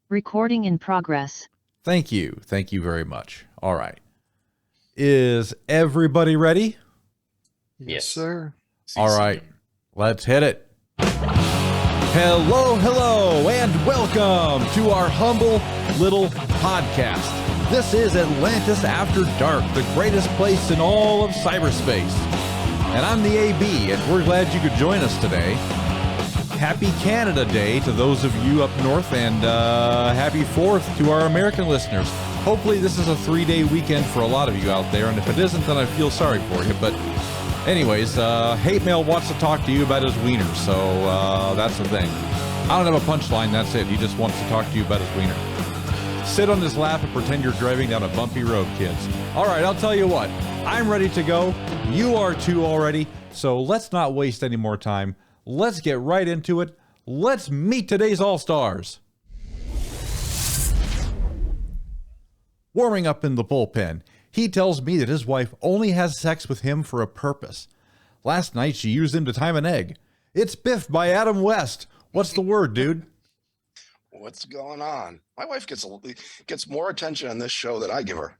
Recording in progress. Thank you. Thank you very much. All right. Is everybody ready? Yes, sir. All right. Let's hit it. Hello, and welcome to our humble little podcast. This is Atlantis After Dark, the greatest place in all of cyberspace. And I'm the AB, and we're glad you could join us today. Happy Canada Day to those of you up north, and happy 4th to our American listeners. Hopefully this is a 3-day weekend for a lot of you out there, and if it isn't, then I feel sorry for you. But anyways, Hatemael wants to talk to you about his wiener, so that's the thing. I don't have a punchline, that's it. He just wants to talk to you about his wiener. Sit on his lap and pretend you're driving down a bumpy road, kids. All right, I'll tell you what. I'm ready to go. You are too already, so let's not waste any more time. Let's get right into it. Let's meet today's All-Stars. Warming up in the bullpen, he tells me that his wife only has sex with him for a purpose. Last night, she used him to time an egg. It's BIFF by Adam West. What's the word, dude? What's going on? My wife gets more attention on this show than I give her.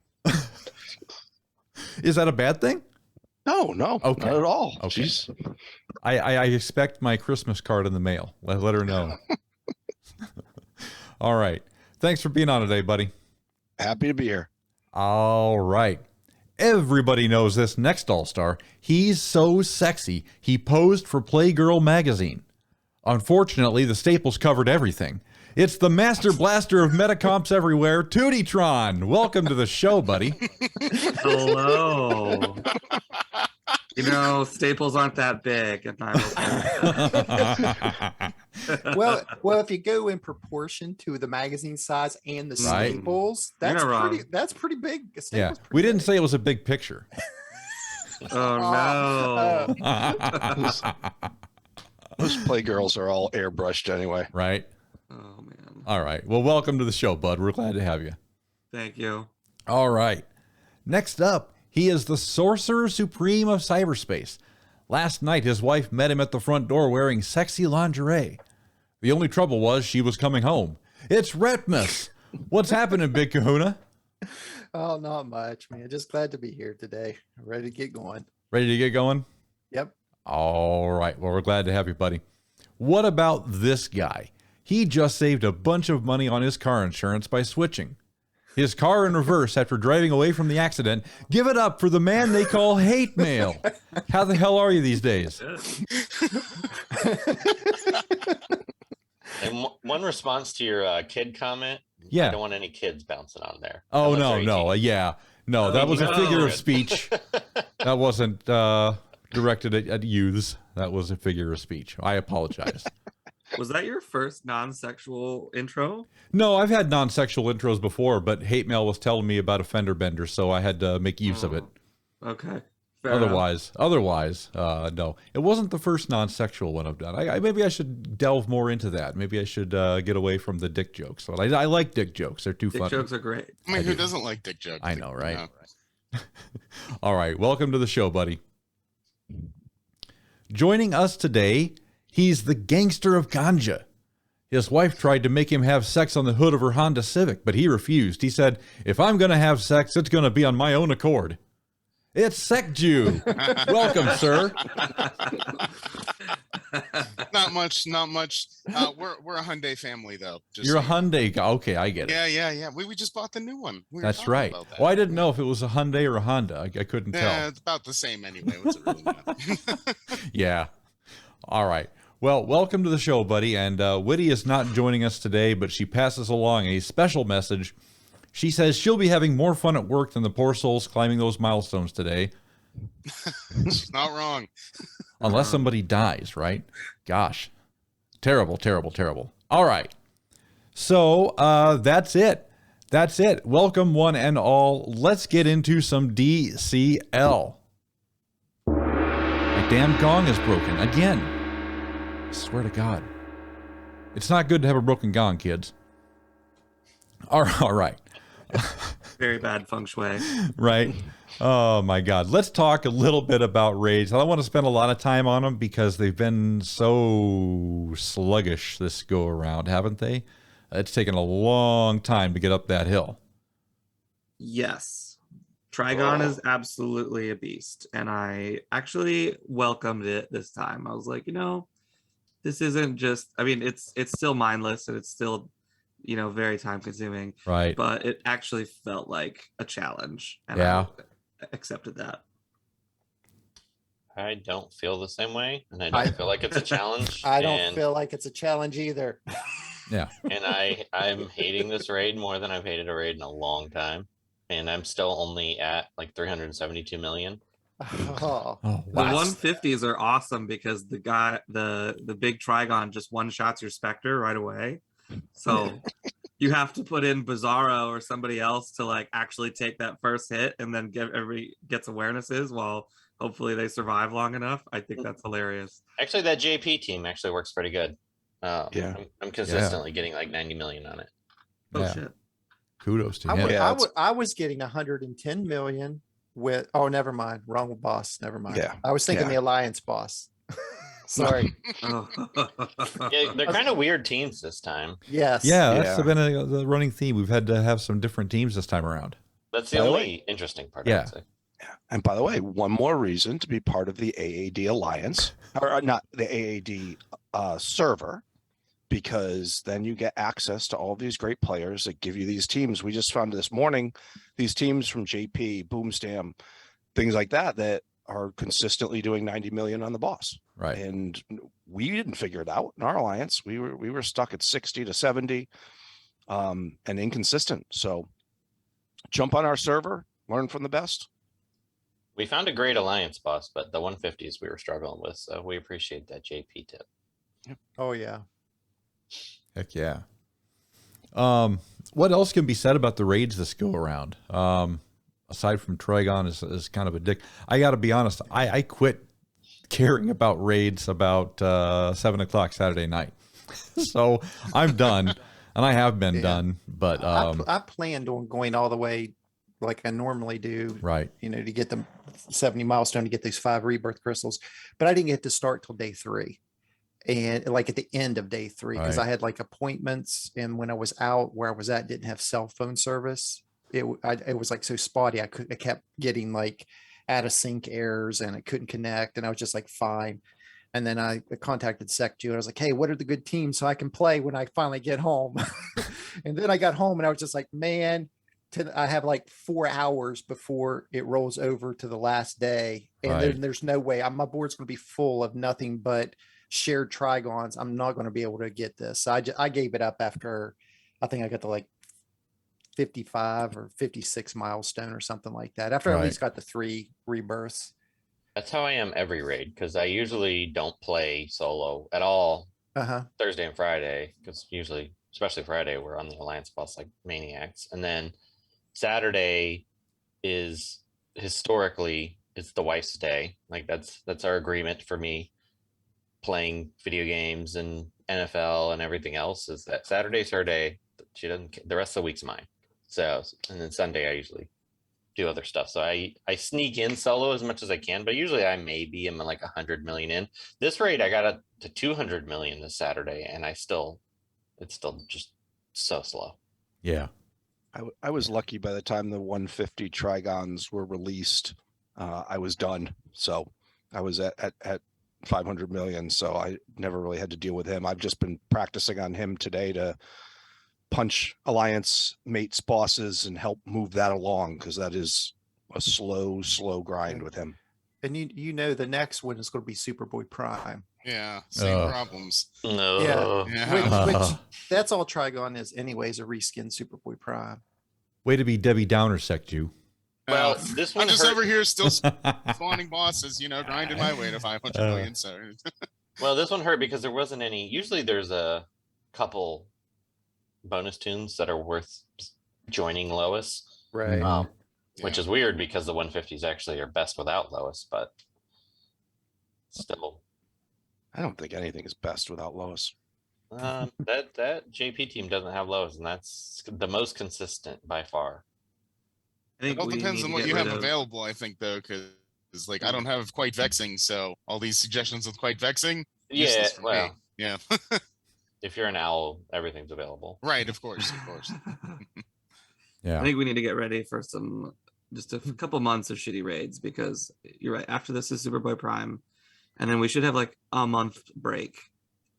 Is that a bad thing? No, Okay. not at all. Okay. She's... I expect my Christmas card in the mail. Let her know. All right. Thanks for being on today, buddy. Happy to be here. All right. Everybody knows this next All-Star. He's so sexy, he posed for Playgirl magazine. Unfortunately, the staples covered everything. It's the master blaster of metacomps everywhere, Tewty Tron. Welcome to the show, buddy. Hello. You know, staples aren't that big. And I'm okay. well, if you go in proportion to the magazine size and the Right. staples, that's pretty big. Yeah, we didn't say it was a big picture. Oh, no. Those Playgirls are all airbrushed anyway. Right? Oh, man. All right. Well, welcome to the show, bud. We're glad to have you. Thank you. All right. Next up, he is the Sorcerer Supreme of cyberspace. Last night, his wife met him at the front door wearing sexy lingerie. The only trouble was she was coming home. It's Retpmus. What's happening, Big Kahuna? Oh, not much, man. Just glad to be here today. Ready to get going. Ready to get going? Yep. All right. Well, we're glad to have you, buddy. What about this guy? He just saved a bunch of money on his car insurance by switching his car in reverse after driving away from the accident. Give it up for the man they call Hatemael. How the hell are you these days? And one response to your kid comment. Yeah. I don't want any kids bouncing on there. Oh, Unless no. they're 18. Yeah. No, that was a figure of speech. That wasn't directed at youths. That was a figure of speech. I apologize. Was that your first non-sexual intro? No, I've had non-sexual intros before, but Hatemael was telling me about a fender bender, so I had to make use of it. Okay. Fair enough. Otherwise, no. It wasn't the first non-sexual one I've done. Maybe I should delve more into that. Maybe I should get away from the dick jokes. I like dick jokes. They're too Dick funny. jokes are great. I mean, who doesn't like dick jokes? I know, right? All right. Welcome to the show, buddy. Joining us today, he's the gangster of ganja. His wife tried to make him have sex on the hood of her Honda Civic, but he refused. He said, if I'm going to have sex, it's going to be on my own accord. It's Sekju. Welcome, sir. Not much. We're a Hyundai family, though. You're a Hyundai guy. Okay, I get it. Yeah. We just bought the new one. That's right. Well, I didn't know if it was a Hyundai or a Honda. I couldn't tell. Yeah, it's about the same anyway. What's it really matter? Yeah. All right. Well, welcome to the show, buddy. And Whitty is not joining us today, but she passes along a special message. She says she'll be having more fun at work than the poor souls climbing those milestones today. She's not wrong. Unless somebody dies, right? Gosh. Terrible, terrible, terrible. All right. So that's it. That's it. Welcome, one and all. Let's get into some DCL. My damn gong is broken again. I swear to God. It's not good to have a broken gong, kids. All right. Very bad feng shui. Right. Oh my God. Let's talk a little bit about raids. I don't want to spend a lot of time on them because they've been so sluggish this go around, haven't they? it's taken a long time to get up that hill. Yes. Trigon is absolutely a beast. And I actually welcomed it this time. I was like, this isn't just, I mean, it's still mindless and it's still, very time consuming. Right. But it actually felt like a challenge. And Yeah. I accepted that. I don't feel the same way, and I don't feel like it's a challenge. I don't feel like it's a challenge either. Yeah. And I'm hating this raid more than I've hated a raid in a long time. And I'm still only at like 372 million. Oh, Oh, The wow. 150s are awesome because the big Trigon just one-shots your Spectre right away. So you have to put in Bizarro or somebody else to like actually take that first hit and then gets awarenesses while hopefully they survive long enough. I think that's hilarious. Actually, that JP team actually works pretty good. Yeah. I'm consistently getting like 90 million on it. Oh Yeah. shit. Kudos to I, him. would, Yeah, I, it's- would, I was getting 110 million with. Oh, never mind. Wrong boss. Never mind. Yeah. I was thinking Yeah. the Alliance boss. Sorry. Oh. Yeah, they're kind of weird teams this time. Yes. Yeah, that's Yeah. been the running theme. We've had to have some different teams this time around. That's the By the only interesting part. Yeah. I'd say. And by the way, one more reason to be part of the AAD Alliance, or not the AAD server, because then you get access to all these great players that give you these teams. We just found this morning these teams from JP, Boomstam, things like that that are consistently doing 90 million on the boss. Right. And we didn't figure it out in our alliance. We were stuck at 60 to 70 and inconsistent. So jump on our server, learn from the best. We found a great alliance boss, but the 150s we were struggling with. So we appreciate that JP tip. Oh yeah. Heck yeah. What else can be said about the raids this go around? Aside from Trigon is kind of a dick. I got to be honest. I quit caring about raids about 7 o'clock Saturday night. So I'm done, and I have been done. But I planned on going all the way like I normally do. right. To get the 70 milestone to get these 5 rebirth crystals, but I didn't get to start till day 3. And like at the end of day 3, because Right. I had like appointments, and when I was out where I was at, didn't have cell phone service. It was like so spotty. I kept getting like out of sync errors, and I couldn't connect, and I was just like fine. And then I contacted Sekju, and I was like, hey, what are the good teams so I can play when I finally get home? And then I got home, and I was just like, man, I have like 4 hours before it rolls over to the last day, and Right. then there's no way. My board's going to be full of nothing but shared Trigons. I'm not going to be able to get this. So I gave it up after, I think I got to like 55 or 56 milestone or something like that. After I at Right. least got the 3 rebirths. That's how I am every raid, because I usually don't play solo at all Uh-huh. Thursday and Friday, because usually, especially Friday, we're on the alliance boss like maniacs. And then Saturday is historically it's the wife's day. Like that's our agreement for me playing video games and NFL and everything else, is that Saturday's her day. She doesn't, the rest of the week's mine. So, and then Sunday I usually do other stuff. So I sneak in solo as much as I can, but usually I maybe am like 100 million in. This raid I got up to 200 million this Saturday, and it's still just so slow. Yeah. I was lucky by the time the 150 Trigons were released, I was done. So I was at 500 million. So I never really had to deal with him. I've just been practicing on him today to punch alliance mates bosses and help move that along, because that is a slow grind with him. And the next one is going to be Superboy Prime. Yeah, same Oh. problems. No. Yeah. Which that's all Trigon is anyways, a reskin Superboy Prime. Way to be Debbie Downer, Sekju. Well, Uh, this one I'm just hurt. over here still spawning bosses, grinding my way to 500 million. So Well, this one hurt because there wasn't any. Usually there's a couple bonus tunes that are worth joining Lois, Right. which is weird because the 150s actually are best without Lois, but still. I don't think anything is best without Lois. That JP team doesn't have Lois, and that's the most consistent by far. I think it all we depends need on to what get you rid have of- available, I think, though, because like I don't have quite vexing, so all these suggestions with quite vexing. Yeah, useless for me. well, Yeah. if you're an owl, everything's available. Right, of course, of course. Yeah. I think we need to get ready for just a couple months of shitty raids, because you're right. After this is Superboy Prime, and then we should have like a month break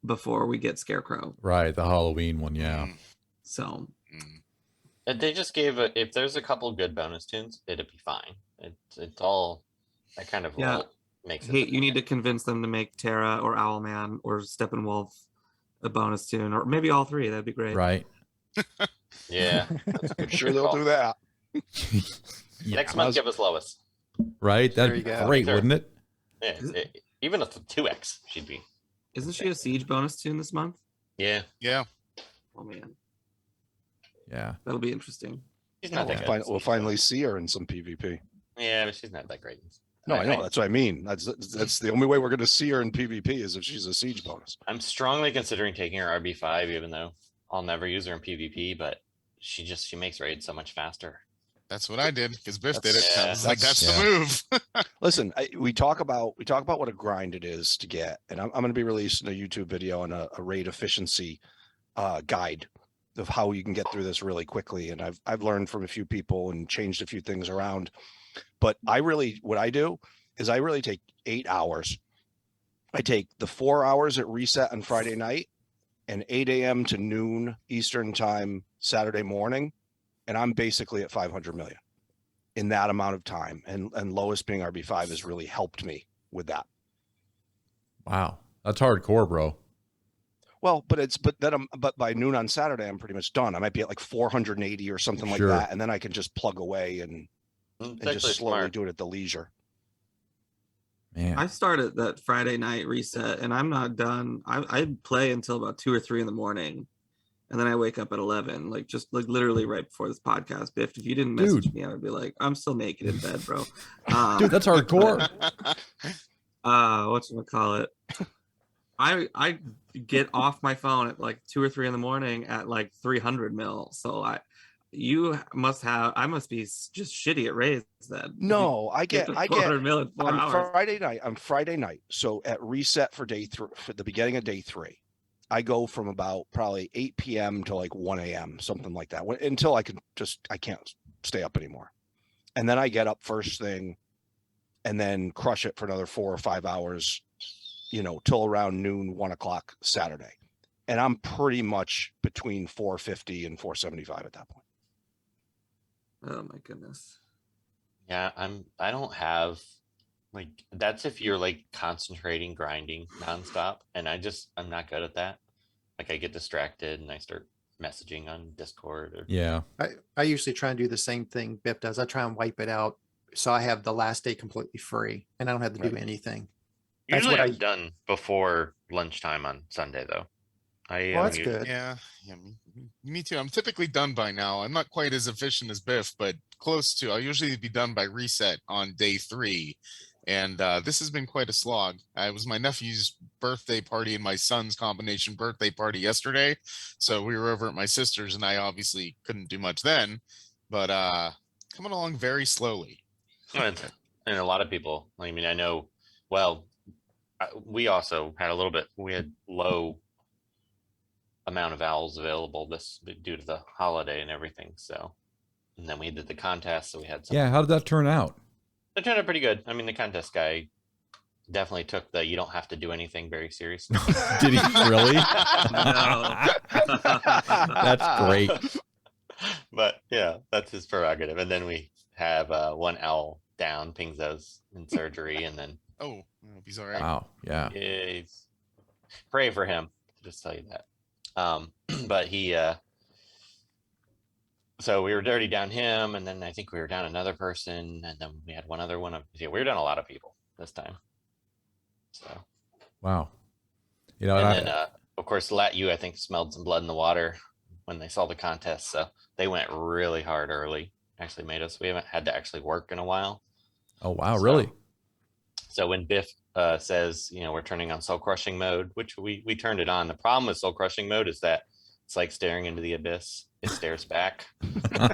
before we get Scarecrow. Right, the Halloween one, yeah. So And they just gave if there's a couple good bonus tunes, it'd be fine. It's all that kind of makes it. Hey, you need to convince them to make Terra or Owlman or Steppenwolf a bonus tune, or maybe all three. That'd be great. Right. Yeah, I'm sure they'll do that. Next month, give us Lois. Right, that'd be There you go. great, Sure. wouldn't it? Yeah, even a 2x she'd be. Isn't she a Siege bonus tune this month? Yeah, Yeah. Oh man, Yeah. that'll be interesting. she's not that good. We'll finally see her in some PvP. Yeah, but she's not that great. No, I know. That's what I mean. That's the only way we're going to see her in PvP is if she's a siege bonus. I'm strongly considering taking her RB5, even though I'll never use her in PvP. But she makes raids so much faster. That's what I did because Biff did it. Yeah. I was like, that's Yeah. the move. Listen, we talk about what a grind it is to get, and I'm going to be releasing a YouTube video on a raid efficiency guide of how you can get through this really quickly. And I've learned from a few people and changed a few things around. But what I do is I really take 8 hours. I take the 4 hours at reset on Friday night and 8 a.m. to noon Eastern time Saturday morning, and I'm basically at 500 million in that amount of time. And Lois being RB5 has really helped me with that. Wow. That's hardcore, bro. Well, but by noon on Saturday, I'm pretty much done. I might be at like 480 or something Sure. like that. And then I can just plug away and It's just actually slowly smart. do it at the leisure. Man. I started that Friday night reset, and I'm not done. I play until about 2 or 3 in the morning, and then I wake up at 11, like literally right before this podcast. Biff, if you didn't message me, I would be like, I'm still naked in bed, bro. Dude, that's hardcore. Whatchamacallit? I get off my phone at like 2 or 3 in the morning at like 300 mil. So I must be just shitty at raids then. No, I get 400 mil in 4 hours. on Friday night. So at reset for day 3, for the beginning of day 3, I go from about probably 8 p.m. to like 1 a.m., something like that, until I can't stay up anymore. And then I get up first thing and then crush it for another 4 or 5 hours, till around noon, 1 o'clock Saturday. And I'm pretty much between 450 and 475 at that point. Oh my goodness. Yeah, I don't have like that's if you're like concentrating, grinding nonstop, and I'm not good at that. Like I get distracted and I start messaging on Discord or Yeah. I usually try and do the same thing Biff does. I try and wipe it out so I have the last day completely free and I don't have to do anything. That's usually what I'm done before lunchtime on Sunday though. Well, that's good. Yeah, me too. I'm typically done by now. I'm not quite as efficient as Biff, but close to. I'll usually be done by reset on day 3. And this has been quite a slog. It was my nephew's birthday party and my son's combination birthday party yesterday. So we were over at my sister's and I obviously couldn't do much then, but coming along very slowly. And a lot of people, I mean, I know, well, we also had we had low amount of owls available due to the holiday and everything. So, and then we did the contest, so we had some. Yeah, how did that turn out? It turned out pretty good. I mean, the contest guy definitely took the you don't have to do anything very seriously. Did he really? No. That's great. But yeah, that's his prerogative. And then we have one owl down, Pingzo's in surgery, and then Oh, I hope he's all right. Wow. Yeah. pray for him. Just tell you that. But he so we were dirty down him, and then I think we were down another person, and then we had one other one. Yeah, we were down a lot of people this time. So Wow. and then of course Lat-U I think smelled some blood in the water when they saw the contest, so they went really hard early. Actually made us. We haven't had to actually work in a while. Oh wow, really? So when Biff says, we're turning on soul crushing mode, which we turned it on. The problem with soul crushing mode is that it's like staring into the abyss. It stares back. Yeah.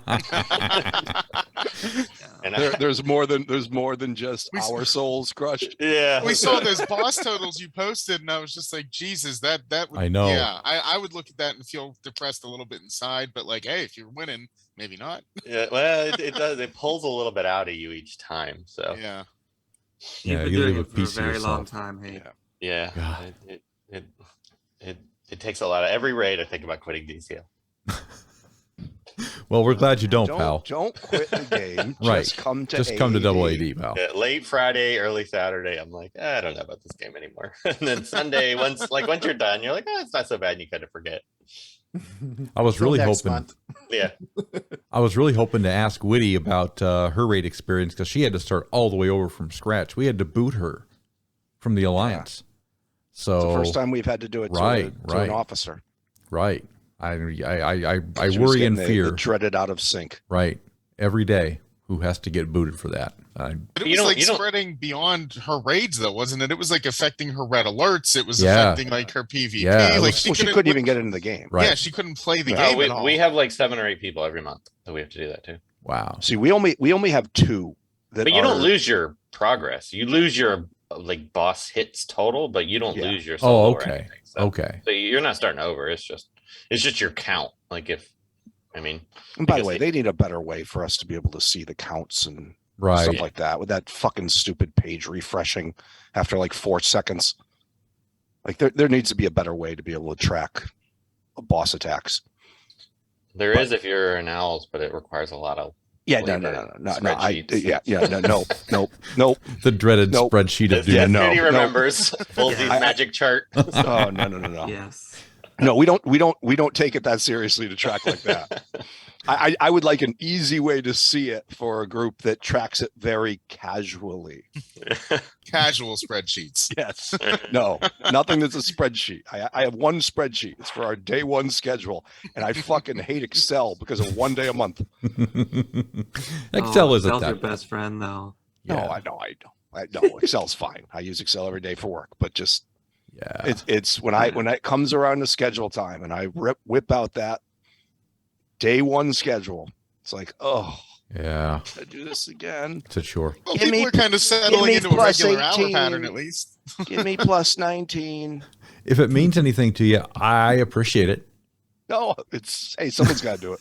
And there's more than just our souls crushed. yeah, We saw those boss totals you posted, and I was just like, Jesus, that would. I know. Yeah, I would look at that and feel depressed a little bit inside, but like, hey, if you're winning, maybe not. yeah. Well, it does. It pulls a little bit out of you each time. So Yeah. You've Yeah, been you doing leave it a for a piece of very long yourself. time, hey. Yeah. yeah, God. it takes a lot of every raid. I think about quitting DCL. Well, we're glad you don't, pal. Don't quit the game. Right. Just come to Just come to double AD, pal. Yeah, late Friday, early Saturday, I'm like, I don't know about this game anymore. And then Sunday, once you're done, you're like, it's not so bad. And you kind of forget. I was Till really next hoping. month. Yeah. I was really hoping to ask Whitty about her raid experience because she had to start all the way over from scratch. We had to boot her from the Alliance. So It's the first time we've had to do it to, Right, to right. an officer. right. I She was worry getting and fear. the dreaded out of sync. Right. Every day. Who has to get booted for that? But it You was don't- like you don't- spreading beyond her raids, though, wasn't it? It was like affecting her red alerts. It was Yeah. affecting like her PvP. Yeah, it like was- Well, she couldn't even get into the game. Right. Yeah, she couldn't play the No, game at all. we have like 7 or 8 people every month that we have to do that too. Wow. See, we only have 2 that But you are, don't lose your progress. You lose your like boss hits total, but you don't Yeah. lose your Oh, solo or okay. anything. So, Okay. so you're not starting over. It's just your count. Like I mean, And by the because way, they need a better way for us to be able to see the counts and Right. stuff like that with that fucking stupid page refreshing after like 4 seconds. Like there needs to be a better way to be able to track boss attacks. there is if you're an owls, but it requires a lot of Yeah, Labor no. spreadsheets. Nope. The dreaded Nope. spreadsheet of doom. Yeah, As no, Freddy no. remembers Bullsy's I- magic chart. Oh no. Yes. No, we don't take it that seriously to track like that. I would like an easy way to see it for a group that tracks it very casually. Casual spreadsheets. Yes. No, nothing that's a spreadsheet. I have one spreadsheet. It's for our day 1 schedule. And I fucking hate Excel because of 1 day a month. Excel isn't Excel's your that best friend, though. No, Yeah. I don't. No, Excel's fine. I use Excel every day for work, but just Yeah. it's when it comes around to schedule time and I whip out that day 1 schedule. It's like, oh, Yeah. I do this again. It's a chore. Well, Give people me- are kind of settling me into a plus regular hour 18. pattern at least. Give me plus 19. If it means anything to you, I appreciate it. No, hey, someone's got to do it.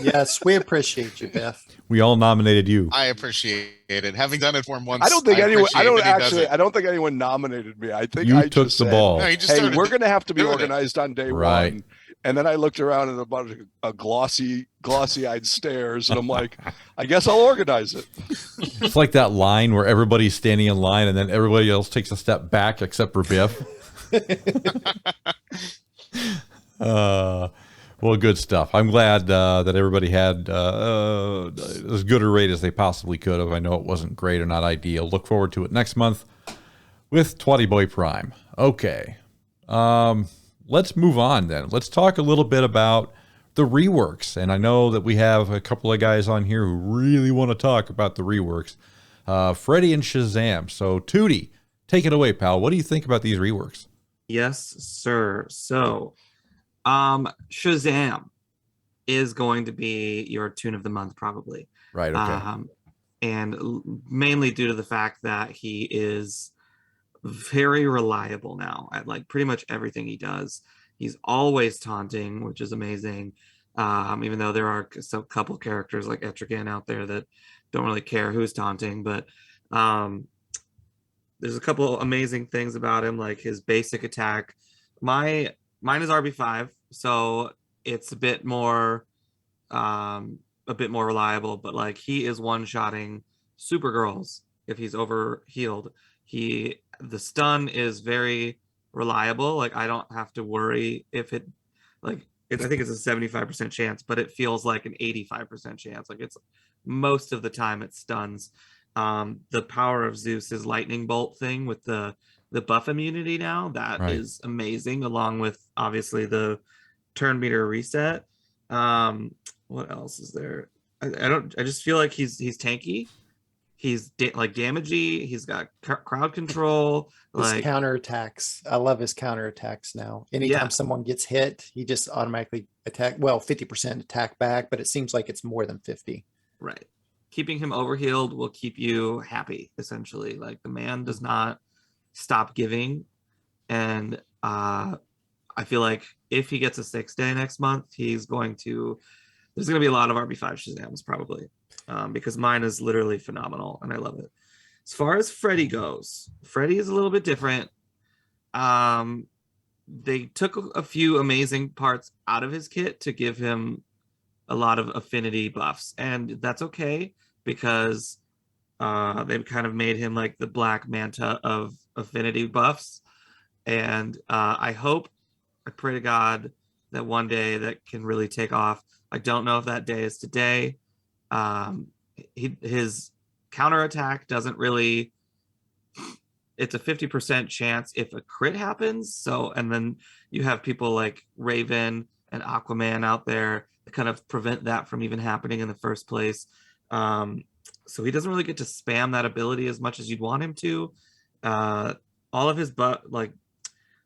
Yes, we appreciate you, Biff. We all nominated you. I appreciate it. Having done it for him once, I don't think anyone. appreciate I don't that he does actually. it. I don't think anyone nominated me. I think You I took just the said, ball. No, he just Hey, started we're going to have to be doing it. organized on day Right. 1. And then I looked around at a bunch of glossy-eyed stares, and I'm like, I guess I'll organize it. It's like that line where everybody's standing in line and then everybody else takes a step back except for Biff. Well, good stuff. I'm glad that everybody had as good a rate as they possibly could have. I know it wasn't great or not ideal. Look forward to it next month with Tewty Boy Prime. Okay. Let's move on then. Let's talk a little bit about the reworks. And I know that we have a couple of guys on here who really want to talk about the reworks. Freddy and Shazam. So, Tewty, take it away, pal. What do you think about these reworks? Yes, sir. So, Shazam is going to be your tune of the month, probably. Right, okay. Mainly due to the fact that he is very reliable now at like pretty much everything he does. He's always taunting, which is amazing. Even though there are some couple characters like Etrigan out there that don't really care who's taunting, but there's a couple amazing things about him, like his basic attack. Mine is RB5, so it's a bit more reliable, but like he is one-shotting Supergirls if he's over healed. The stun is very reliable. Like I don't have to worry if I think it's a 75% chance, but it feels like an 85% chance. Like it's most of the time it stuns. The power of Zeus's lightning bolt thing with the buff immunity now, that Right. is amazing, along with obviously the turn meter reset. What else is there? I just feel like he's tanky. He's damagey. He's got crowd control. His Like counterattacks. I love his counterattacks now. Anytime Yeah. someone gets hit, he just automatically attack. Well, 50% attack back, but it seems like it's more than 50. right. keeping him overhealed will keep you happy, essentially. Like the man does not stop giving. And I feel like if he gets a 6-day next month, there's going to be a lot of RB5 Shazams probably, because mine is literally phenomenal and I love it. As far as Freddy goes, Freddy is a little bit different. They took a few amazing parts out of his kit to give him a lot of affinity buffs, and that's okay because they've kind of made him like the Black Manta of affinity buffs. And I pray to God that one day that can really take off. I don't know if that day is today. His counterattack doesn't really, it's a 50% chance if a crit happens. So, and then you have people like Raven and Aquaman out there to kind of prevent that from even happening in the first place. So he doesn't really get to spam that ability as much as you'd want him to. All of his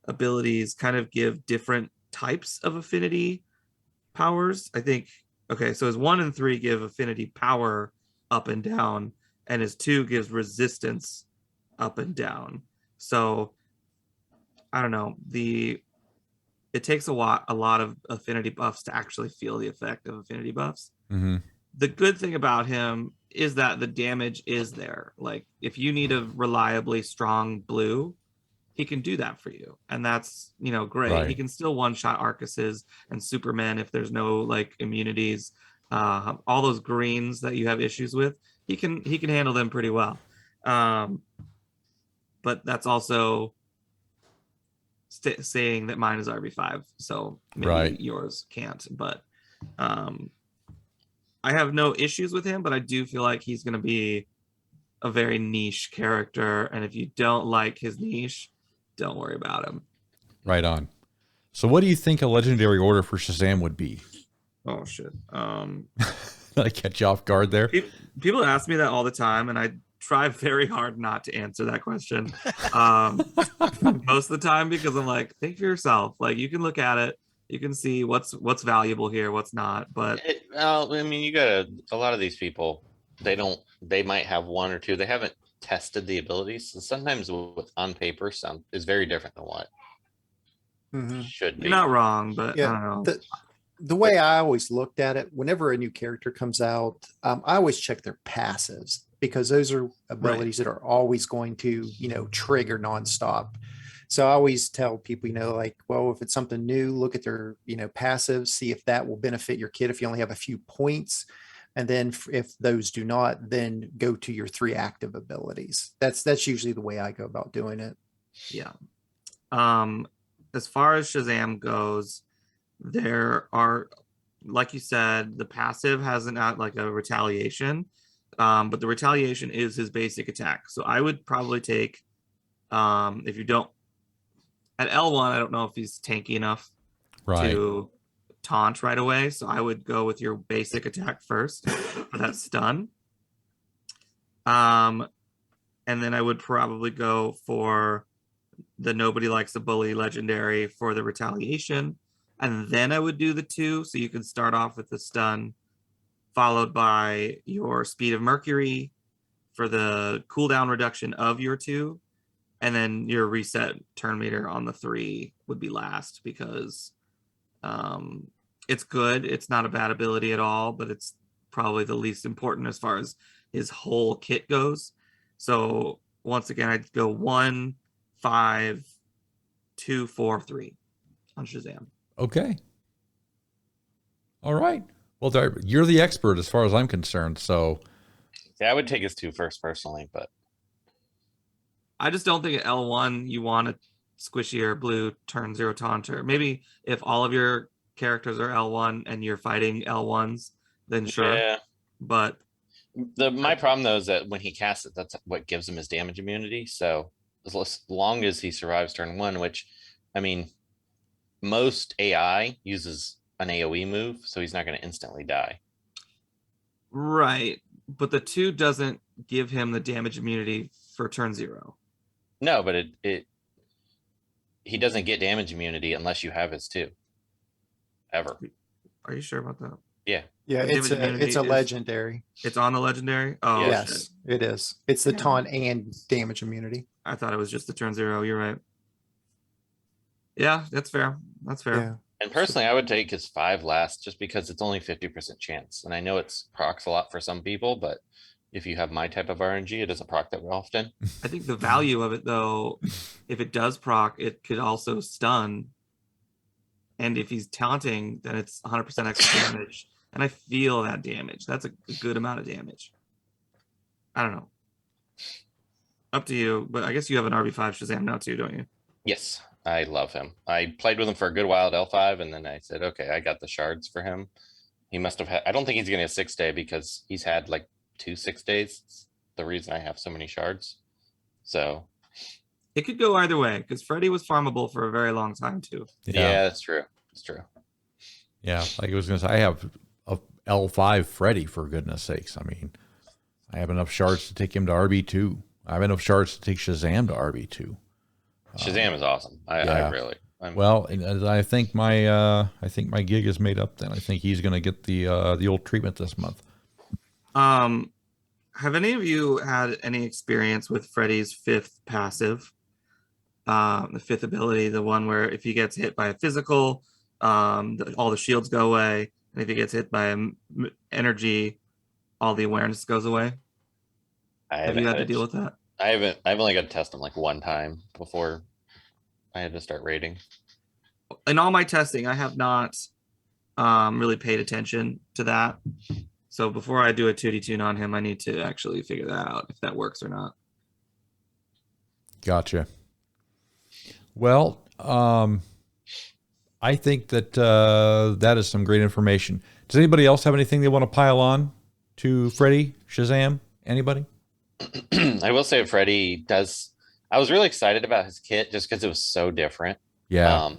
abilities kind of give different types of affinity powers. I think, okay, so his 1 and 3 give affinity power up and down, and his 2 gives resistance up and down. So I don't know, it takes a lot of affinity buffs to actually feel the effect of affinity buffs. Mm-hmm. The good thing about him is that the damage is there. Like if you need a reliably strong blue, he can do that for you, and that's, you know, great. Right. He can still one-shot Arcuses and Superman if there's no like immunities. All those greens that you have issues with, he can handle them pretty well. But that's also saying that mine is RB5, so maybe Right. yours can't. But I have no issues with him, but I do feel like he's going to be a very niche character, and if you don't like his niche, don't worry about him. Right on. So what do you think a legendary order for Shazam would be? Oh shit. Did I catch you off guard there? People ask me that all the time, and I try very hard not to answer that question most of the time, because I'm like, think for yourself. Like you can look at it, you can see what's valuable here, what's not. But I mean, you got a lot of these people, they might have 1 or 2. They haven't tested the abilities. So sometimes with on paper is very different than what should be. You're not wrong, but I Yeah, don't know. the way I always looked at it, whenever a new character comes out, I always check their passives, because those are abilities that are always going to, you know, trigger nonstop. So I always tell people, you know, like, well, if it's something new, look at their, you know, passives, see if that will benefit your kit if you only have a few points. And then if those do not, then go to your 3 active abilities. That's usually the way I go about doing it. Yeah. As far as Shazam goes, there are, like you said, the passive has like a retaliation, but the retaliation is his basic attack. So I would probably take, if you don't, at L1, I don't know if he's tanky enough to taunt right away. So I would go with your basic attack first for that stun. And then I would probably go for the Nobody Likes a Bully legendary for the retaliation. And then I would do the 2. So you can start off with the stun, followed by your Speed of Mercury for the cooldown reduction of your 2. And then your reset turn meter on the 3 would be last, because it's good. It's not a bad ability at all, but it's probably the least important as far as his whole kit goes. So once again, I'd go 1, 5, 2, 4, 3 on Shazam. Okay. All right. Well, you're the expert as far as I'm concerned. So yeah, I would take his 2 first personally, but I just don't think at L1 you want a squishier blue turn 0 taunter. Maybe if all of your characters are L1 and you're fighting L1s, then sure. Yeah. But my problem though is that when he casts it, that's what gives him his damage immunity. So as long as he survives turn 1, which, I mean, most AI uses an AoE move, so he's not going to instantly die. Right. But the 2 doesn't give him the damage immunity for turn 0. No, but he doesn't get damage immunity unless you have his 2. Ever. Are you sure about that? Yeah, The it's damage immunity a is- legendary. It's on the legendary. Oh, Yes. shit. Yes, it is. It's the Yeah. taunt and damage immunity. I thought it was just the turn 0. You're right. Yeah, that's fair. That's fair. Yeah. And personally, I would take his 5 last just because it's only 50% chance. And I know it's procs a lot for some people, but if you have my type of RNG, it is a proc that often. I think the value of it, though, if it does proc, it could also stun. And if he's taunting, then it's 100% extra damage. And I feel that damage. That's a good amount of damage. I don't know. Up to you. But I guess you have an RB5 Shazam now, too, don't you? Yes, I love him. I played with him for a good while at L5, and then I said, okay, I got the shards for him. He must have had, I don't think he's getting a 6-day because he's had like 2 6-days. It's the reason I have so many shards. So It could go either way because Freddy was farmable for a very long time, too. yeah, that's true. It's true. Yeah, like I was going to say, I have a L5 Freddy, for goodness sakes. I mean, I have enough shards to take him to RB2. I have enough shards to take Shazam to RB2. Shazam is awesome. I really. Well, and I think my gig is made up. Then I think he's going to get the old treatment this month. Have any of you had any experience with Freddy's 5th passive? The 5th ability, the one where if he gets hit by a physical, all the shields go away, and if he gets hit by energy, all the awareness goes away. Have you had to deal with that? I haven't. I've only got to test him like one time before I had to start raiding. In all my testing, I have not really paid attention to that. So before I do a 2D tune on him, I need to actually figure that out if that works or not. Gotcha. Well, I think that that is some great information. Does anybody else have anything they want to pile on to Freddy, Shazam? Anybody? I will say Freddy does. I was really excited about his kit just because it was so different. Yeah.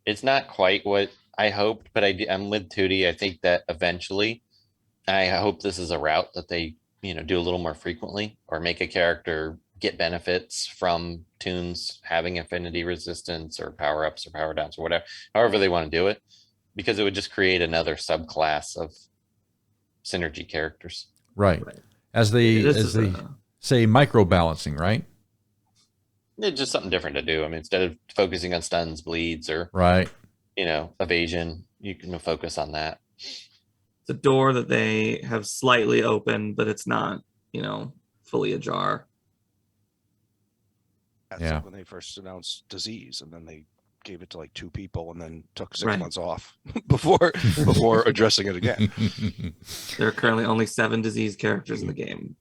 It's not quite what I hoped, but I'm with Tewty. I think that eventually, I hope this is a route that they, do a little more frequently, or make a character get benefits from tunes having affinity resistance or power ups or power downs or whatever, however they want to do it, because it would just create another subclass of synergy characters. Right. As they say, micro balancing, right? It's just something different to do. I mean, instead of focusing on stuns, bleeds, or right, evasion, you can focus on that. It's a door that they have slightly open, but it's not, fully ajar. That's Yeah. like when they first announced disease, and then they gave it to like 2 people, and then took 6 Right. months off before addressing it again. There are currently only 7 disease characters in the game.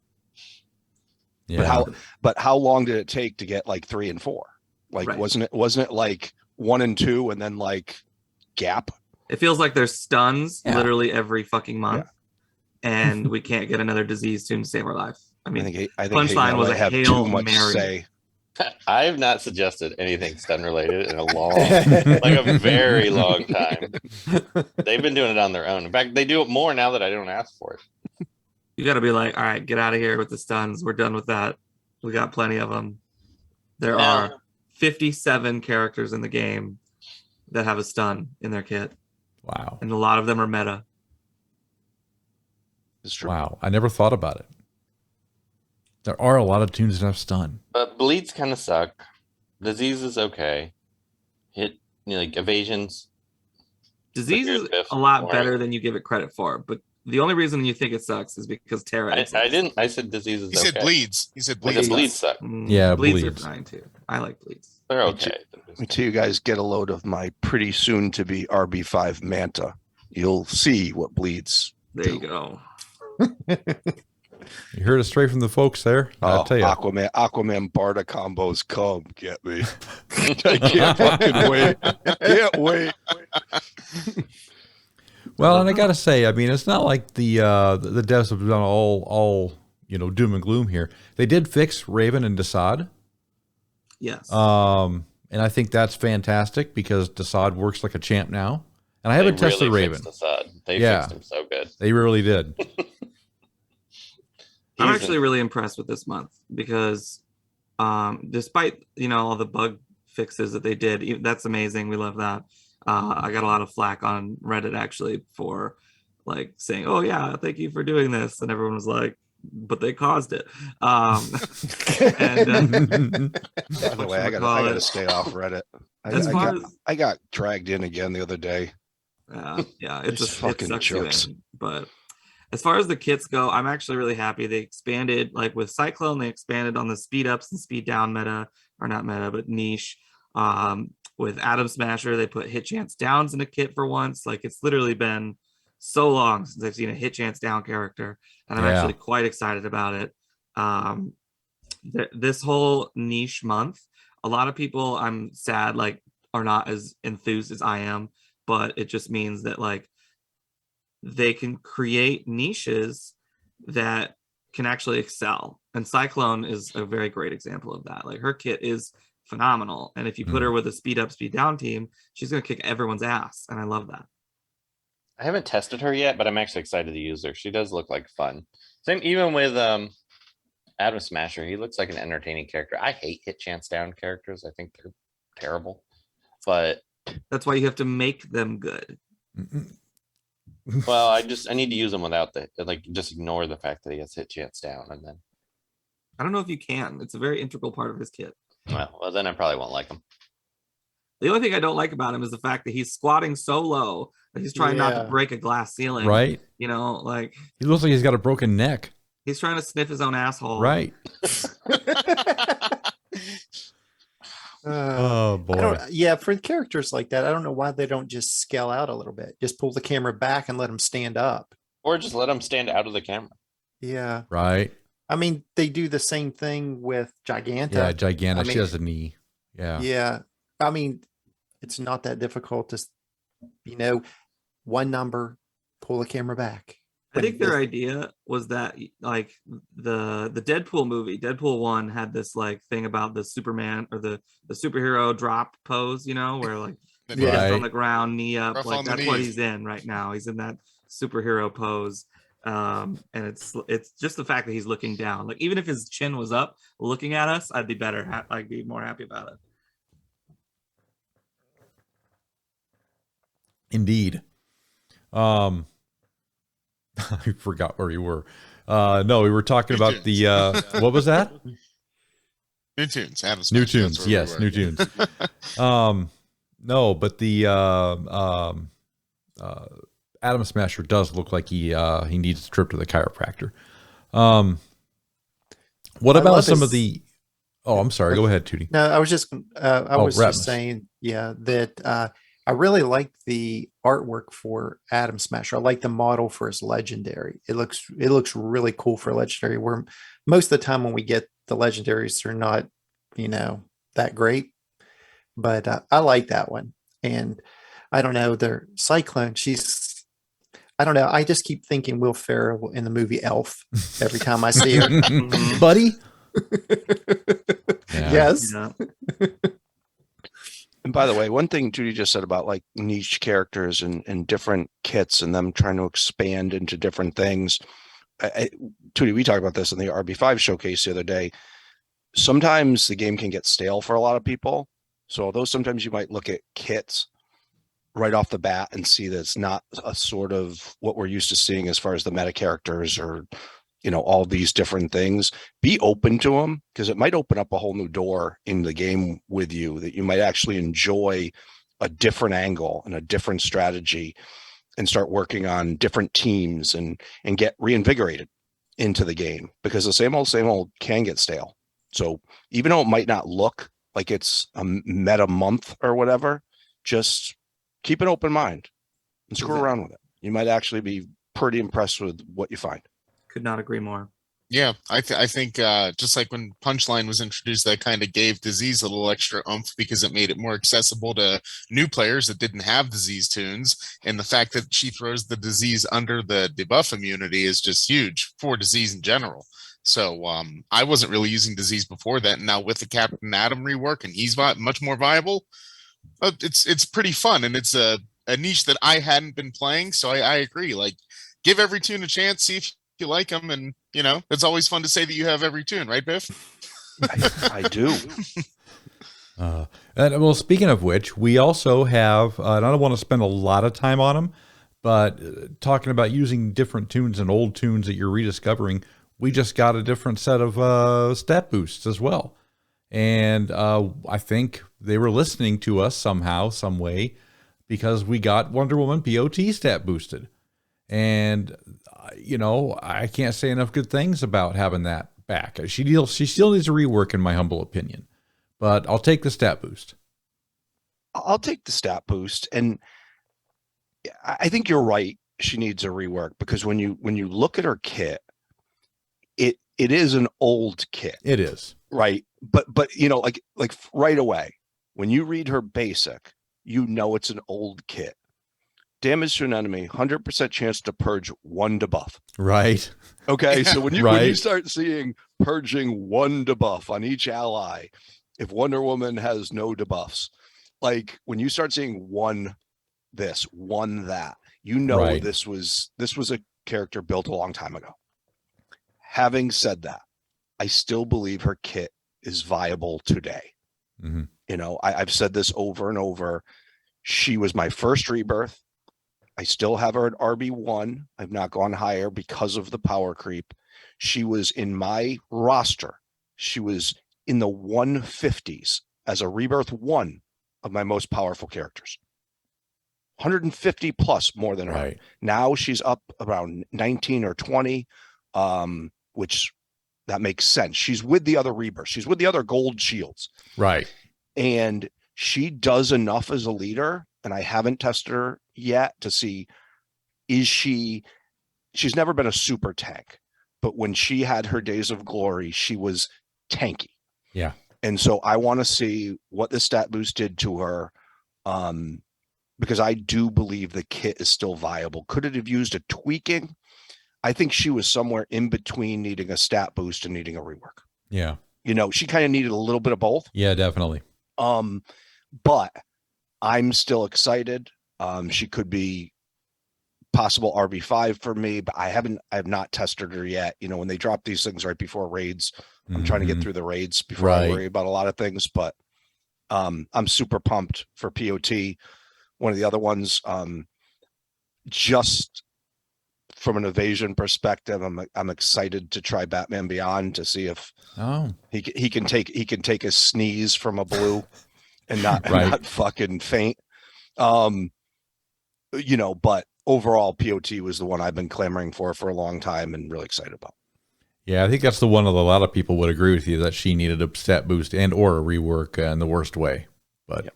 Yeah. But how long did it take to get like 3 and 4? Like, Right. wasn't it like 1 and 2 and then like gap? It feels like there's stuns Yeah. literally every fucking month, and we can't get another disease tune to save our life. I mean, I think Punchline Hatemael was might a have Hail too much Mary. say. I have not suggested anything stun related in a a very long time. They've been doing it on their own. In fact, they do it more now that I don't ask for it. you got to be like, all right, get out of here with the stuns. We're done with that. We got plenty of them. There are 57 characters in the game that have a stun in their kit, Wow. and a lot of them are meta. It's true. Wow. I never thought about it. There are a lot of tunes that have stun. But bleeds kind of suck. Disease is okay. Hit, like evasions. Disease Here's is Biff. a lot Don't better worry. than you give it credit for, but the only reason you think it sucks is because Terra. I exists. didn't. I said disease is He okay. said bleeds. He said Well, bleeds. the bleeds suck. Yeah, bleeds bleeds. are fine too. I like bleeds. They're okay. Until you guys get a load of my pretty soon to be RB5 Manta, you'll see what bleeds. There you go. You heard it straight from the folks there. I'll tell you. Aquaman Barda combos come get me. I can't fucking wait. Can't wait. Well, and I gotta say, I mean, it's not like the devs have done all doom and gloom here. They did fix Raven and Desaad. Yes. And I think that's fantastic because Desaad works like a champ now. And I haven't They tested really Raven. fixed Assad. They Yeah. fixed him so good. They really did. I'm He's actually really impressed with this month because despite all the bug fixes that they did, that's amazing. We love that. I got a lot of flack on Reddit actually for like saying, "Oh yeah, thank you for doing this," and everyone was like, "But they caused it." And By the way, I gotta stay off Reddit. I got dragged in again the other day. Yeah, It's fucking jerks. But as far as the kits go, I'm actually really happy. They expanded, like with Cyclone, they expanded on the speed ups and speed down meta, or not meta, but niche. With Atom Smasher, they put hit chance downs in a kit for once. Like it's literally been so long since I've seen a hit chance down character, and I'm actually quite excited about it. This whole niche month, a lot of people, I'm sad, like are not as enthused as I am, but it just means that like they can create niches that can actually excel. And Cyclone is a very great example of that. Like her kit is phenomenal. And if you put her with a speed up, speed down team, she's going to kick everyone's ass. And I love that. I haven't tested her yet, but I'm actually excited to use her. She does look like fun. Same even with Atom Smasher. He looks like an entertaining character. I hate hit chance down characters. I think they're terrible. But that's why you have to make them good. Well, I need to use them without just ignore the fact that he has hit chance down, and then I don't know if you can. It's a very integral part of his kit. Well, then I probably won't like him. The only thing I don't like about him is the fact that he's squatting so low that he's trying not to break a glass ceiling. Right. You know, like he looks like he's got a broken neck. He's trying to sniff his own asshole. Right. Oh boy. For characters like that, I don't know why they don't just scale out a little bit. Just pull the camera back and let them stand up. Or just let them stand out of the camera. Yeah. Right. I mean, they do the same thing with Giganta. Yeah, Giganta. She has a knee. Yeah. Yeah. I mean, it's not that difficult to, one number, pull the camera back. I think their idea was that like the Deadpool movie, Deadpool 1 had this like thing about the Superman or the superhero drop pose, where like he's on the ground, knee up, like that's what he's in right now. He's in that superhero pose. And it's just the fact that he's looking down. Like even if his chin was up looking at us, I'd be better. I'd be more happy about it. Indeed. I forgot where you were. No, we were talking New about Tunes. the what was that? New Tunes. New Tunes. Yes, New Tunes. No, but the Atom Smasher does look like he needs a trip to the chiropractor. What about some of the? Oh, I'm sorry. Go ahead, Tewty. No, I was just Retpmus. just saying, that I really like the artwork for Atom Smasher. I like the model for his legendary. It looks really cool for a legendary. Where most of the time when we get the legendaries, they're not, that great. But I like that one. And I don't know, their Cyclone. I don't know. I just keep thinking Will Ferrell in the movie Elf every time I see her. Buddy. Yes. Yeah. And by the way, one thing Judy just said about like niche characters and different kits and them trying to expand into different things. Tewty, we talked about this in the RB5 showcase the other day. Sometimes the game can get stale for a lot of people. So although sometimes you might look at kits right off the bat and see that it's not a sort of what we're used to seeing as far as the meta characters or all these different things, be open to them, because it might open up a whole new door in the game with you that you might actually enjoy a different angle and a different strategy and start working on different teams and get reinvigorated into the game, because the same old can get stale. So even though it might not look like it's a meta month or whatever, just keep an open mind and screw around with it. You might actually be pretty impressed with what you find. Could not agree more. Yeah, I think just like when Punchline was introduced, that kind of gave Disease a little extra oomph because it made it more accessible to new players that didn't have Disease tunes. And the fact that she throws the Disease under the debuff immunity is just huge for Disease in general. So I wasn't really using Disease before that. And now with the Captain Atom rework and he's much more viable, it's pretty fun. And it's a niche that I hadn't been playing. So I agree. Like, give every tune a chance, see if you like them, and it's always fun to say that you have every tune, right, Biff? I do. And well, speaking of which, we also have, and I don't want to spend a lot of time on them, But talking about using different tunes and old tunes that you're rediscovering, we just got a different set of stat boosts as well. And I think they were listening to us somehow, some way, because we got Wonder Woman POT stat boosted. And, I can't say enough good things about having that back. She still needs a rework, in my humble opinion. But I'll take the stat boost. I'll take the stat boost. And I think you're right. She needs a rework, because when you look at her kit, it is an old kit. It is. Right. But like right away, when you read her basic, it's an old kit. Damage to an enemy, 100% chance to purge 1 debuff. Right. Okay. So when you start seeing purging 1 debuff on each ally, if Wonder Woman has no debuffs, like when you start seeing 1 this, 1 that, Right. this was a character built a long time ago. Having said that, I still believe her kit is viable today. Mm-hmm. I've said this over and over. She was my first rebirth. I still have her at RB1. I've not gone higher because of the power creep. She was in my roster. She was in the 150s as a rebirth 1 of my most powerful characters. 150 plus more than her. Right. Now she's up around 19 or 20, which that makes sense. She's with the other rebirths. She's with the other gold shields. Right. And she does enough as a leader, and I haven't tested her yet to see, she's never been a super tank, but when she had her days of glory, she was tanky. Yeah. And so I want to see what the stat boost did to her, because I do believe the kit is still viable. Could it have used a tweaking? I think she was somewhere in between needing a stat boost and needing a rework. Yeah. She kind of needed a little bit of both. Yeah, definitely. But I'm still excited. She could be possible RB5 for me, but I have not tested her yet. When they drop these things right before raids, I'm trying to get through the raids before I worry about a lot of things, but I'm super pumped for POT. One of the other ones, just from an evasion perspective, I'm excited to try Batman Beyond to see if he can take a sneeze from a blue and not fucking faint. But overall, POT was the one I've been clamoring for a long time and really excited about. Yeah, I think that's the one that a lot of people would agree with you, that she needed a stat boost and or a rework in the worst way. But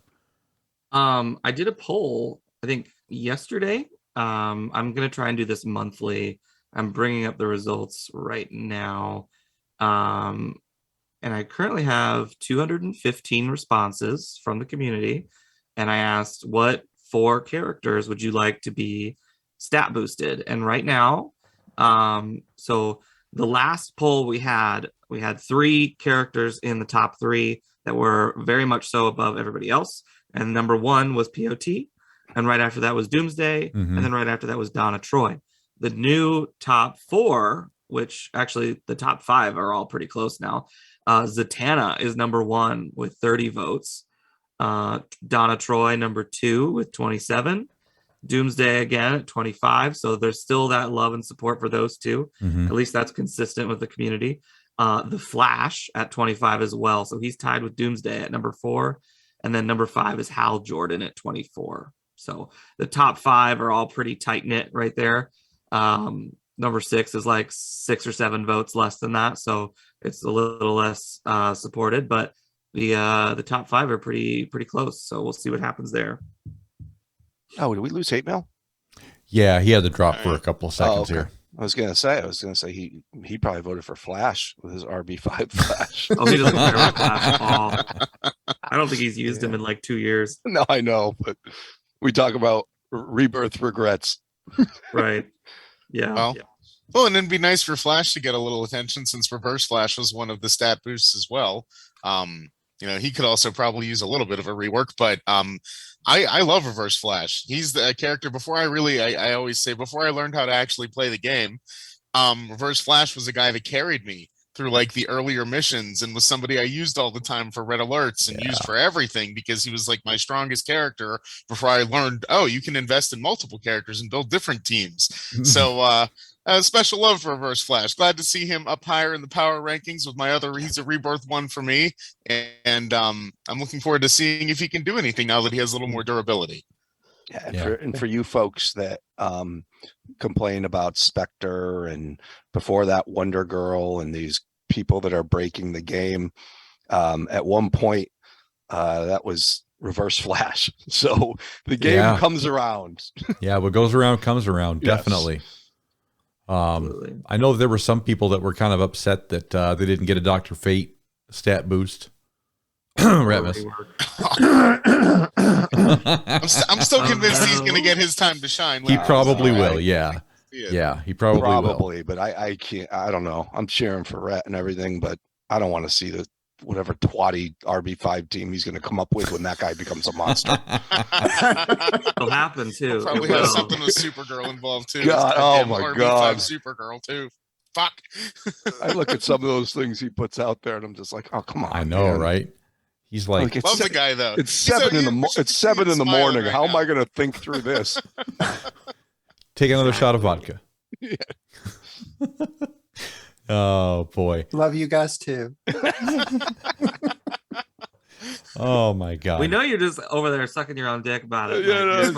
I did a poll, I think yesterday. I'm going to try and do this monthly. I'm bringing up the results right now. And I currently have 215 responses from the community. And I asked, what 4 characters would you like to be stat boosted? And right now, so the last poll we had 3 characters in the top 3 that were very much so above everybody else. And number 1 was POT. And right after that was Doomsday. Mm-hmm. And then right after that was Donna Troy. The new top 4, which actually the top 5 are all pretty close now. Zatanna is number 1 with 30 votes. Donna Troy, number 2 with 27. Doomsday again at 25. So there's still that love and support for those 2. Mm-hmm. At least that's consistent with the community. The Flash at 25 as well. So he's tied with Doomsday at number 4. And then number 5 is Hal Jordan at 24. So the top 5 are all pretty tight knit right there. Number 6 is like 6 or 7 votes less than that. So it's a little less supported, but the top 5 are pretty close. So we'll see what happens there. Oh, did we lose Hatemael? Yeah, he had to drop for a couple of seconds here. I was gonna say he probably voted for Flash with his RB5 Flash. Oh, he doesn't care about Flash at all. I don't think he's used him in like 2 years. No, I know, but we talk about rebirth regrets. Right. Yeah. Well, and it'd be nice for Flash to get a little attention, since Reverse Flash was one of the stat boosts as well. He could also probably use a little bit of a rework, but I love Reverse Flash. He's the character I always say, before I learned how to actually play the game, Reverse Flash was a guy that carried me through like the earlier missions and was somebody I used all the time for red alerts and used for everything because he was like my strongest character before I learned, oh, you can invest in multiple characters and build different teams. So special love for Reverse Flash. Glad to see him up higher in the power rankings with my other, he's a Rebirth one for me. And I'm looking forward to seeing if he can do anything now that he has a little more durability. Yeah, and for you folks that complain about Spectre and before that Wonder Girl and these people that are breaking the game, at one point that was Reverse Flash. So the game comes around. Yeah, what goes around comes around. Definitely. I know there were some people that were kind of upset that they didn't get a Dr. Fate stat boost. Retpmus. I'm still convinced he's going to get his time to shine. He probably will. Yeah, he probably will. But I can't. I don't know. I'm cheering for Rhett and everything, but I don't want to see the whatever twatty RB5 team he's going to come up with when that guy becomes a monster. It'll happen too. Probably has something with Supergirl involved too. God, oh my RB5 God, Supergirl too. Fuck. I look at some of those things he puts out there, and I'm just like, oh come on. I know, man. Right? He's like, love the guy though. It's 7 in the morning. Right How now. am I going to think through this? take another shot of vodka. Yeah. Oh boy. Love you guys too. Oh my God. We know you're just over there sucking your own dick about it. You're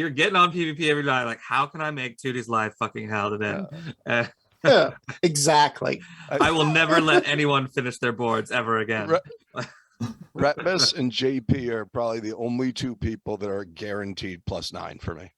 getting on PvP every night. Like, how can I make Tooty's life fucking hell today? Yeah, exactly. I will never let anyone finish their boards ever again. Retpmus and JP are probably the only two people that are guaranteed +9 for me.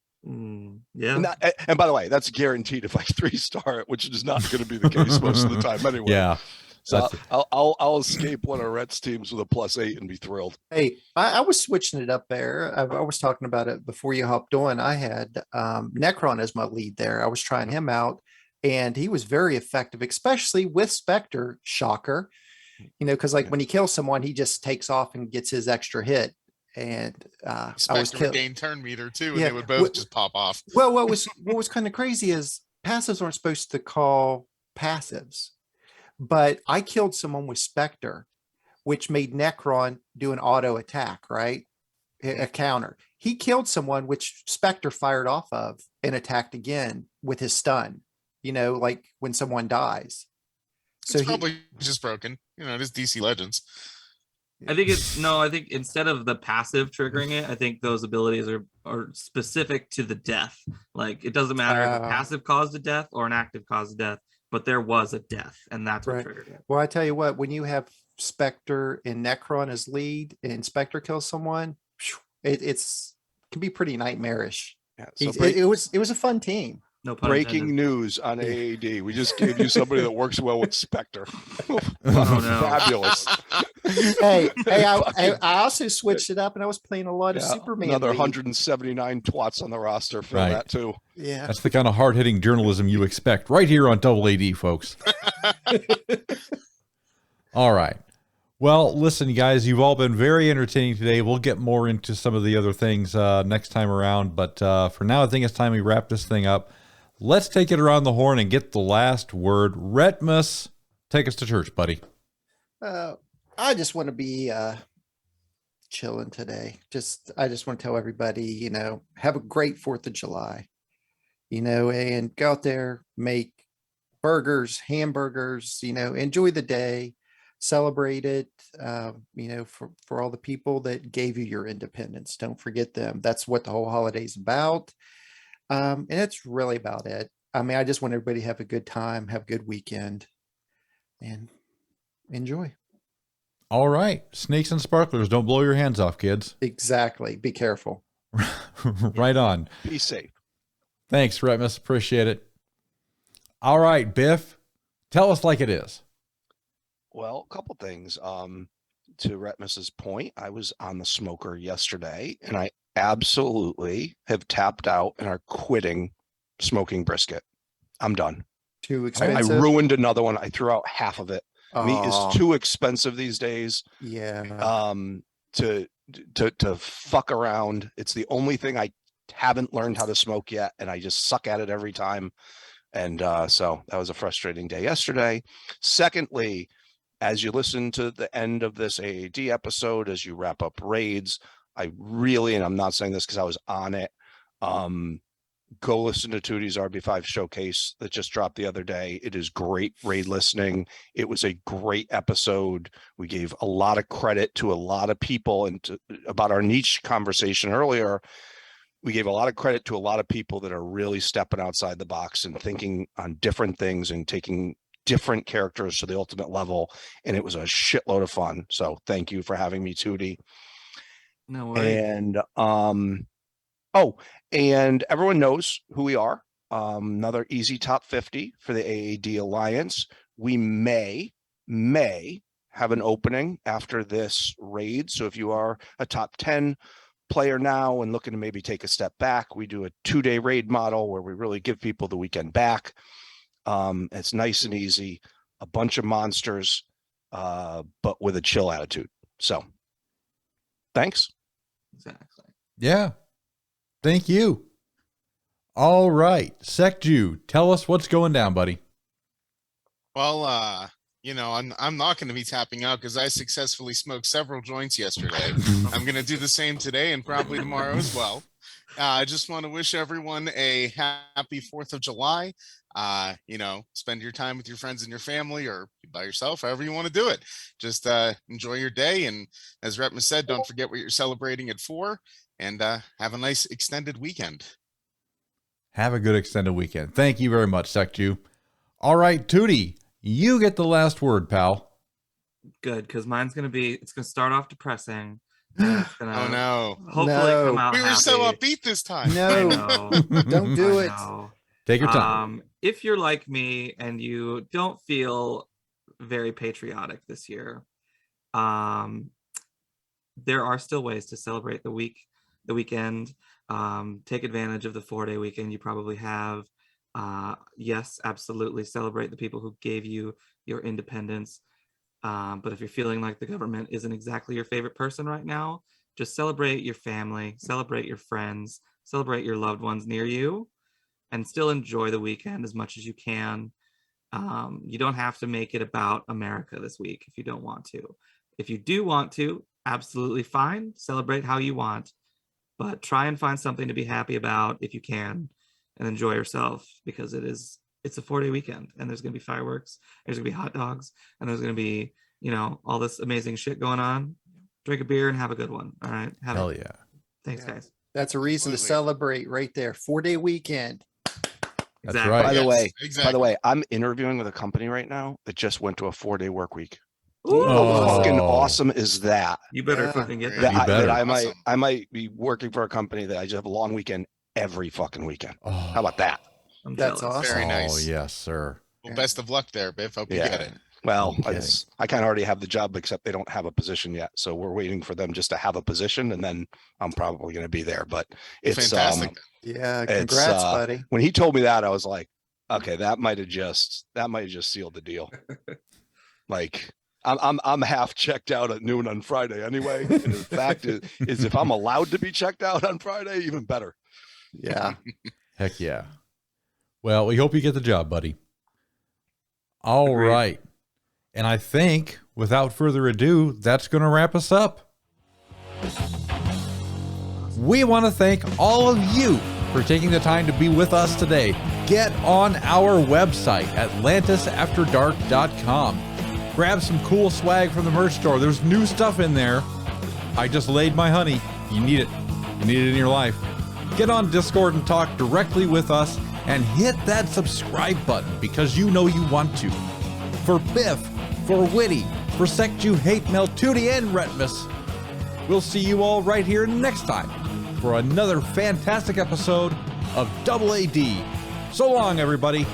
Yeah. And by the way, that's guaranteed if I 3-star it, which is not going to be the case most of the time anyway. Yeah. So I'll escape one of Rhett's teams with a +8 and be thrilled. Hey, I was switching it up there. I was talking about it before you hopped on. I had Necron as my lead there. I was trying him out, and he was very effective, especially with Spectre. Shocker. Because like when he kills someone, he just takes off and gets his extra hit. And I was killed. Gain turn meter too, and Yeah. they would both just pop off. Well, what was kind of crazy is passives aren't supposed to call passives, but I killed someone with Spectre, which made Necron do an auto attack, right? A counter. He killed someone which Spectre fired off of and attacked again with his stun. Like when someone dies. So It's probably just broken. It is DC Legends. I think instead of the passive triggering it, I think those abilities are specific to the death. Like it doesn't matter if a passive caused a death or an active caused a death, but there was a death, and that's what triggered it. Well, I tell you what, when you have Spectre and Necron as lead and Spectre kills someone, it can be pretty nightmarish. Yeah, so it was a fun team. No pun breaking intended. news on AAD. We just gave you somebody that works well with Spectre. Oh, no. Fabulous. Hey, I also switched it up, and I was playing a lot of Superman. Another lead. 179 twats on the roster for that too. Yeah, That's the kind of hard-hitting journalism you expect right here on Double AD, folks. All right. Well, listen, guys, you've all been very entertaining today. We'll get more into some of the other things next time around. But for now, I think it's time we wrap this thing up. Let's take it around the horn and get the last word. Retpmus, take us to church, buddy. I just want to be chilling today. I just want to tell everybody, have a great 4th of July, and go out there, make burgers, hamburgers, enjoy the day, celebrate it, for all the people that gave you your independence. Don't forget them. That's what the whole holiday's about. And that's really about it. I mean, I just want everybody to have a good time, have a good weekend, and enjoy. All right. Snakes and sparklers. Don't blow your hands off, kids. Exactly. Be careful. Right on. Be safe. Thanks, Retmus. Appreciate it. All right, Biff, tell us like it is. Well, a couple things. To Retmus's point, I was on the smoker yesterday, and I absolutely have tapped out and are quitting smoking brisket. I'm done. Too I expensive. ruined another one. I threw out half of it. Meat is Aw. too expensive these days. Yeah. To fuck around. It's the only thing I haven't learned how to smoke yet, and I just suck at it every time. And so that was a frustrating day yesterday. Secondly, as you listen to the end of this AAD episode, as you wrap up raids, I really, and I'm not saying this because I was on it, go listen to Tewty's RB5 showcase that just dropped the other day. It is great raid listening. It was a great episode. We gave a lot of credit to a lot of people, and about our niche conversation earlier, we gave a lot of credit to a lot of people that are really stepping outside the box and thinking on different things and taking different characters to the ultimate level. And it was a shitload of fun. So thank you for having me, Tewty. No worries. And and everyone knows who we are. Another easy top 50 for the AAD Alliance. We may have an opening after this raid. So if you are a top 10 player now and looking to maybe take a step back, we do a 2-day raid model where we really give people the weekend back. It's nice and easy, a bunch of monsters, but with a chill attitude. So thanks. Exactly. Yeah. Thank you. All right. Sekju, tell us what's going down, buddy. Well, you know, I'm not going to be tapping out because I successfully smoked several joints yesterday. I'm going to do the same today and probably tomorrow as well. I just want to wish everyone a happy 4th of July. You know, spend your time with your friends and your family or by yourself, however you want to do it. Just enjoy your day. And as Retpmus said, don't forget what you're celebrating it for, and have a nice extended weekend. Have a good extended weekend. Thank you very much, Sekju. All right, Tewty, you get the last word, pal. Good, because mine's gonna start off depressing. And it's gonna Oh no. hopefully No. come out We were happy. so upbeat this time. I No, know. don't do I it. know. Take your time. If you're like me and you don't feel very patriotic this year, there are still ways to celebrate the weekend. Take advantage of the 4-day weekend you probably have. Yes, absolutely celebrate the people who gave you your independence. But if you're feeling like the government isn't exactly your favorite person right now, just celebrate your family, celebrate your friends, celebrate your loved ones near you, and still enjoy the weekend as much as you can. You don't have to make it about America this week if you don't want to. If you do want to, absolutely fine. Celebrate how you want, but try and find something to be happy about if you can, and enjoy yourself, because it's a 4-day weekend and there's going to be fireworks, there's going to be hot dogs, and there's going to be, you know, all this amazing shit going on. Drink a beer and have a good one. All right. Hell yeah. Thanks, Yeah. guys. That's a reason to Absolutely. celebrate right there. 4-day weekend. That's Exactly. right. By the Yes, way, exactly. I'm interviewing with a company right now that just went to a 4-day work week. Ooh, How Oh. fucking awesome is that? you better Yeah. fucking get You That, that. better. I Awesome. might be working for a company that I just have a long weekend every fucking weekend. Oh. How about that? I'm That's jealous. awesome. Very Oh, nice. yes, sir. Well, best of luck there, Biff. Hope you Yeah. get it. Well, Okay. I kind of already have the job, except they don't have a position yet. So we're waiting for them just to have a position, and then I'm probably going to be there. But it's Fantastic. Yeah, It's, congrats, buddy. when he told me that, I was like, okay, that might have just sealed the deal. Like I'm half checked out at noon on Friday anyway. And the fact is if I'm allowed to be checked out on Friday, even better. Yeah. Heck yeah. Well, we hope you get the job, buddy. All Agreed. right. And I think, without further ado, that's going to wrap us up. We want to thank all of you for taking the time to be with us today. Get on our website, atlantisafterdark.com. Grab some cool swag from the merch store. There's new stuff in there. I just laid my honey. You need it. You need it in your life. Get on Discord and talk directly with us, and hit that subscribe button because you know you want to. For Biff, for Witty, for Sekju, Hatemael, Tewty, and Retpmus, we'll see you all right here next time for another fantastic episode of Double AD. So long, everybody.